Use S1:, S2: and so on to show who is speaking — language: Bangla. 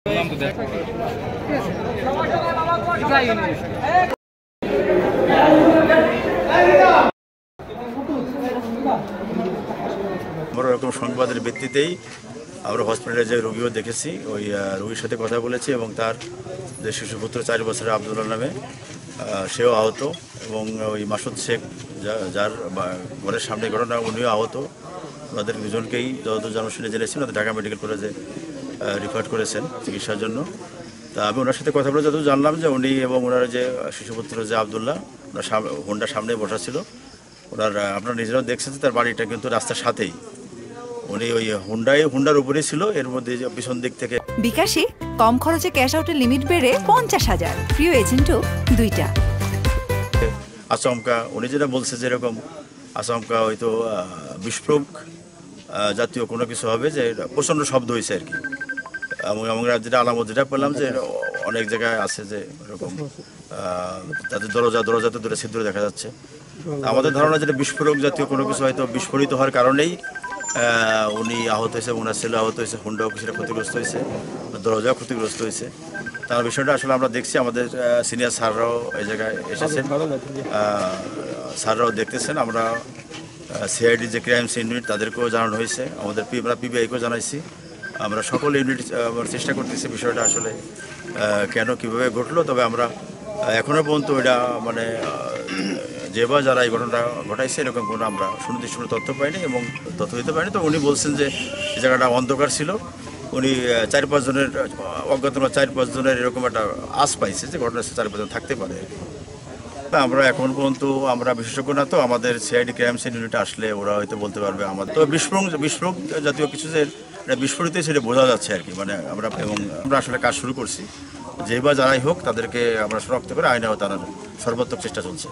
S1: আমরা এরকম সংবাদের ভিত্তিতেই আমরা হসপিটালে যে রোগীও দেখেছি, ওই রোগীর সাথে কথা বলেছি এবং তার যে শিশুপুত্র 4 বছরের আব্দুল্লাহ নামে, সেও আহত এবং ওই মাসুদ শেখ যার ঘরের সামনে ঘটনা, উনিও আহত। ওনাদের দুজনকেই যতদূর জানা শুনে জেনেছি ওনাদের ঢাকা মেডিকেল কলেজে রিফার করেছেন চিকিৎসার জন্য। তা আমি ওনার সাথে কথা বলে যতদূর জানলাম যে উনি এবং ওনার যে শিশুপুত্র যে আব্দুল্লাহ, ওনার হোন্ডার সামনে বসা ছিল। ওনার আপনারা নিজেরাও দেখছেন যে তার বাড়িটা কিন্তু রাস্তার সাথেই, উনি ওই হুন্ডার উপরেই ছিল। এর মধ্যে পিছন দিক থেকে
S2: বিকাশে কম খরচে ক্যাশ আউটের লিমিট বেড়ে 50,000, প্রিয় এজেন্টও 2টা।
S1: আচমকা উনি যেটা বলছে যেরকম আচমকা হয়তো বিস্ফোরক জাতীয় কোনো কিছু হবে, যে প্রচণ্ড শব্দ হয়েছে আর কি। এবং আমরা যেটা আলামত যেটা পেলাম যে অনেক জায়গায় আছে যে এরকম তাদের দরজাতে দূরে ছিদ্র দেখা যাচ্ছে। আমাদের ধারণা যেটা বিস্ফোরক জাতীয় কোনো কিছু হয়তো বিস্ফোরিত হওয়ার কারণেই উনি আহত হয়েছে, ওনার ছেলে আহত হয়েছে, হুন্ডাও কিছুটা ক্ষতিগ্রস্ত হয়েছে, দরজাও ক্ষতিগ্রস্ত হয়েছে। তার বিষয়টা আসলে আমরা দেখছি, আমাদের সিনিয়র স্যাররাও এই জায়গায় এসেছেন, স্যাররাও দেখতেছেন। আমরা সিআইডি যে ক্রাইম সিন ইউনিট তাদেরকেও জানানো হয়েছে, আমাদের পিবিআইকেও জানাইছি। আমরা সকল ইউনিট চেষ্টা করতেছি বিষয়টা আসলে কেন কীভাবে ঘটলো। তবে আমরা এখনও পর্যন্ত এটা মানে যারা এই ঘটনাটা ঘটাইছে এরকম কোনো আমরা সুনির্দিষ্ট তথ্য পাইনি এবং তথ্য দিতে পারিনি। তো উনি বলছেন যে এই জায়গাটা অন্ধকার ছিল, উনি 4-5 জনের অজ্ঞাতনা 4-5 জনের এরকম একটা আশ পাইছে যে ঘটনা 4-5 জন থাকতে পারে। আমরা এখন পর্যন্ত আমরা বিশেষজ্ঞ না, তো আমাদের সিআইডি ক্রাইম সিন ইউনিটে আসলে ওরা হয়তো বলতে পারবে। আমাদের তো বিস্ফোরক জাতীয় কিছু যে বিস্ফোরিত সেটা বোঝা যাচ্ছে আর কি। মানে আমরা আসলে কাজ শুরু করছি, যারাই হোক তাদেরকে আমরা শনাক্ত করে আইনে তার সর্বাত্মক চেষ্টা চলছে।